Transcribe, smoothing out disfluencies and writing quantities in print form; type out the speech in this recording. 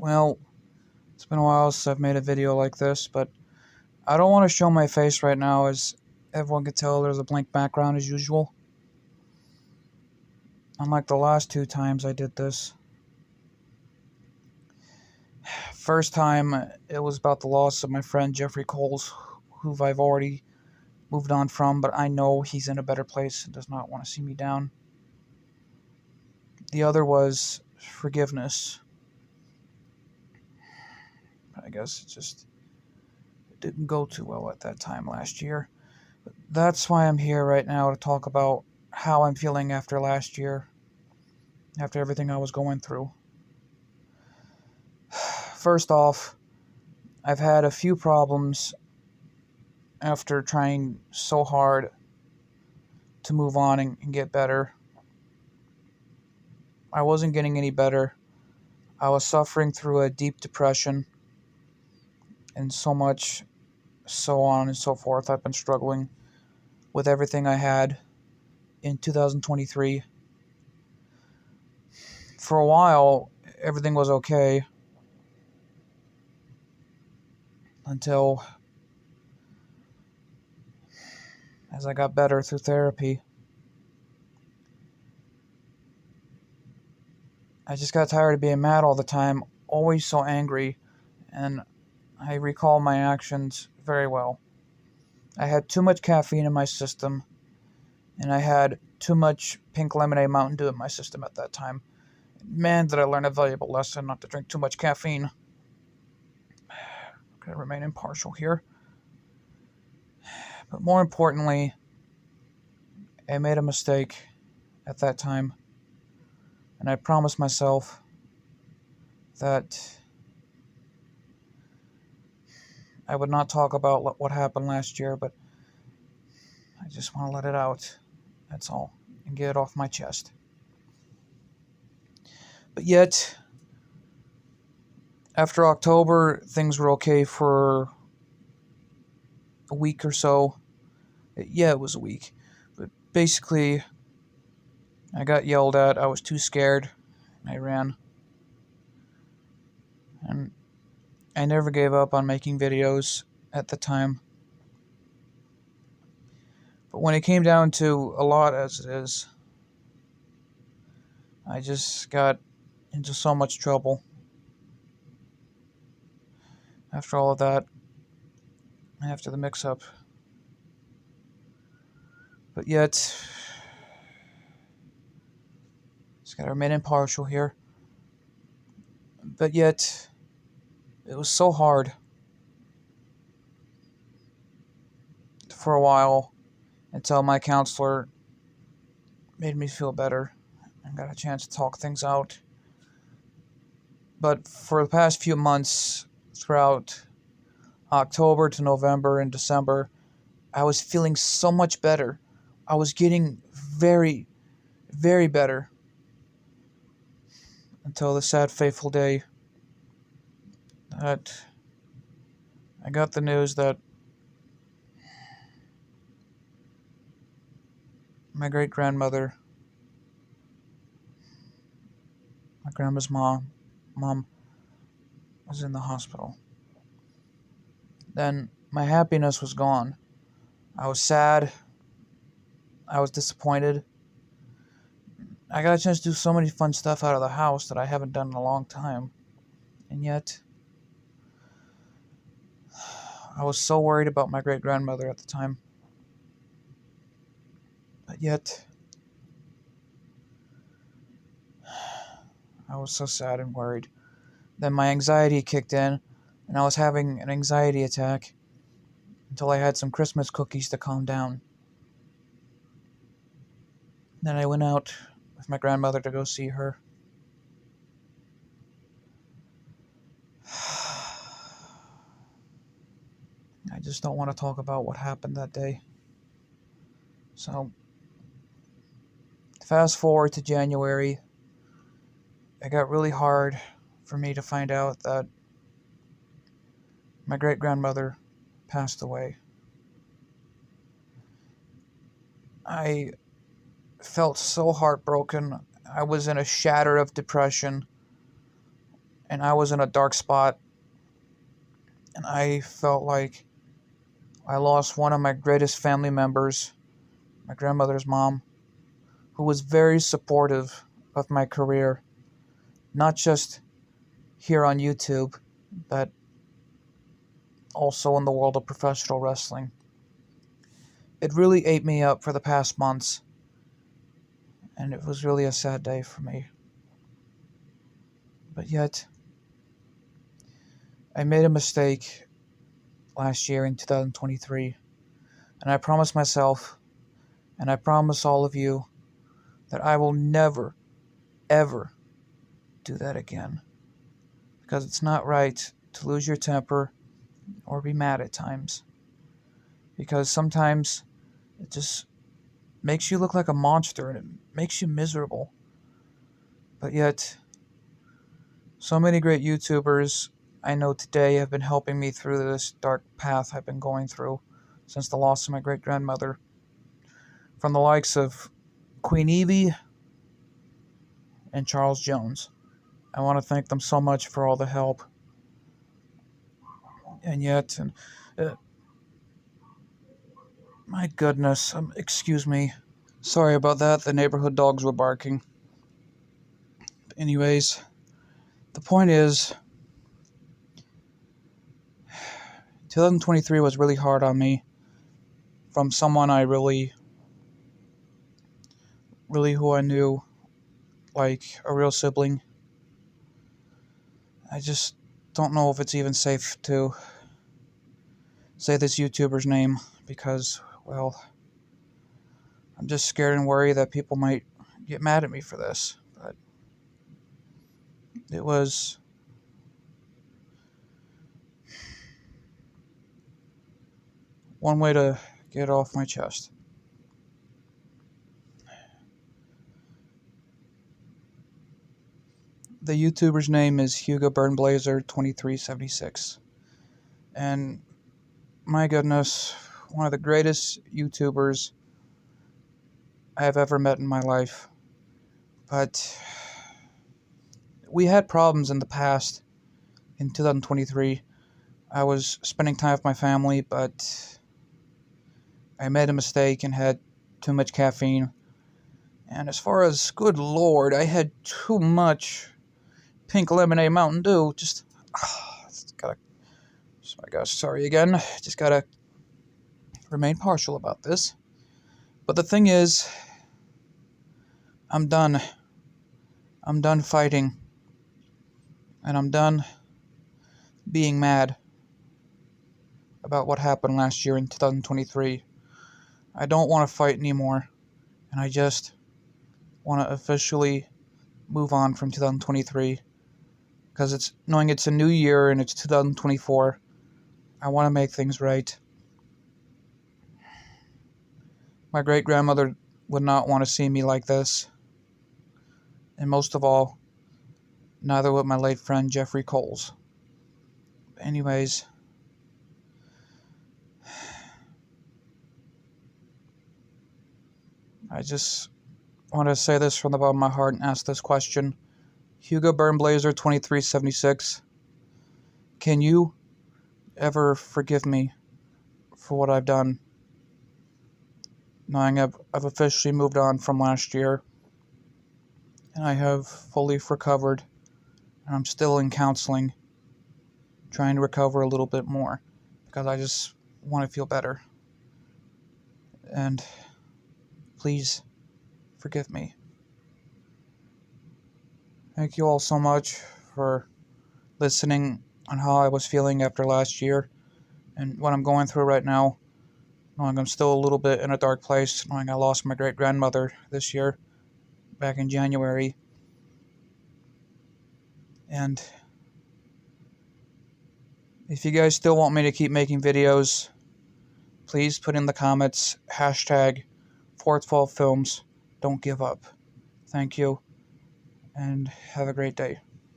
Well, it's been a while since I've made a video like this, but I don't want to show my face right now as everyone can tell there's a blank background as usual. Unlike the last two times I did this. First time, it was about the loss of my friend Jeffrey Coles, who I've already moved on from, but I know he's in a better place and does not want to see me down. The other was forgiveness. I guess it didn't go too well at that time last year. But that's why I'm here right now to talk about how I'm feeling after last year, after everything I was going through. First off, I've had a few problems after trying so hard to move on and get better. I wasn't getting any better. I was suffering through a deep depression and so on and so forth. I've been struggling with everything I had in 2023. For a while, everything was okay until as I got better through therapy. I just got tired of being mad all the time, always so angry, and I recall my actions very well. I had too much caffeine in my system, and I had too much pink lemonade Mountain Dew in my system at that time. Man, did I learn a valuable lesson not to drink too much caffeine. I'm gonna remain impartial here. But more importantly, I made a mistake at that time, and I promised myself that I would not talk about what happened last year, but I just want to let it out. That's all. And get it off my chest. But yet, after October, things were okay for a week or so. Yeah, it was a week. But basically, I got yelled at. I was too scared. And I ran. And I never gave up on making videos at the time. But when it came down to a lot as it is, I just got into so much trouble. After all of that, after the mix-up. But yet, just gotta remain impartial here. But yet, it was so hard for a while until my counselor made me feel better and got a chance to talk things out. But for the past few months, throughout October to November and December, I was feeling so much better. I was getting very, very better. Until the sad, fateful day that I got the news that my great-grandmother, my grandma's mom, was in the hospital. Then my happiness was gone. I was sad. I was disappointed. I got a chance to do so many fun stuff out of the house that I haven't done in a long time. And yet, I was so worried about my great-grandmother at the time. But yet, I was so sad and worried. Then my anxiety kicked in, and I was having an anxiety attack until I had some Christmas cookies to calm down. Then I went out with my grandmother to go see her. I just don't want to talk about what happened that day. So, fast forward to January. It got really hard for me to find out that my great-grandmother passed away. I felt so heartbroken. I was in a shatter of depression. and I was in a dark spot, and I felt like I lost one of my greatest family members, my grandmother's mom, who was very supportive of my career, not just here on YouTube, but also in the world of professional wrestling. It really ate me up for the past months, and it was really a sad day for me. But yet, I made a mistake last year in 2023, and I promised myself, and I promise all of you, that I will never, ever do that again. Because it's not right to lose your temper or be mad at times. Because sometimes it just makes you look like a monster and it makes you miserable. But yet, so many great YouTubers I know today have been helping me through this dark path I've been going through since the loss of my great-grandmother. From the likes of Queen Evie and Charles Jones. I want to thank them so much for all the help. And yet, my goodness, excuse me. Sorry about that, the neighborhood dogs were barking. Anyways, the point is, 2023 was really hard on me. From someone I really who I knew, like a real sibling. I just don't know if it's even safe to say this YouTuber's name because, well, I'm just scared and worried that people might get mad at me for this. But it was one way to get it off my chest. The YouTuber's name is Hugo Burnblazer2376. And my goodness, one of the greatest YouTubers I have ever met in my life. But we had problems in the past. In 2023, I was spending time with my family, but I made a mistake and had too much caffeine. And as far as, good lord, I had too much pink lemonade Mountain Dew. My gosh, sorry again. Just gotta remain partial about this. But the thing is, I'm done. I'm done fighting. And I'm done being mad about what happened last year in 2023. I don't want to fight anymore. And I just want to officially move on from 2023. Because knowing it's a new year and it's 2024, I want to make things right. My great-grandmother would not want to see me like this. And most of all, neither would my late friend Jeffrey Coles. Anyways, I just want to say this from the bottom of my heart and ask this question. Hugo Burnblazer2376, can you ever forgive me for what I've done? Knowing I've officially moved on from last year, and I have fully recovered, and I'm still in counseling, trying to recover a little bit more, because I just want to feel better. And please forgive me. Thank you all so much for listening on how I was feeling after last year and what I'm going through right now. Knowing I'm still a little bit in a dark place, knowing I lost my great-grandmother this year, back in January. And if you guys still want me to keep making videos, please put in the comments, #412films. Don't give up. Thank you, and have a great day.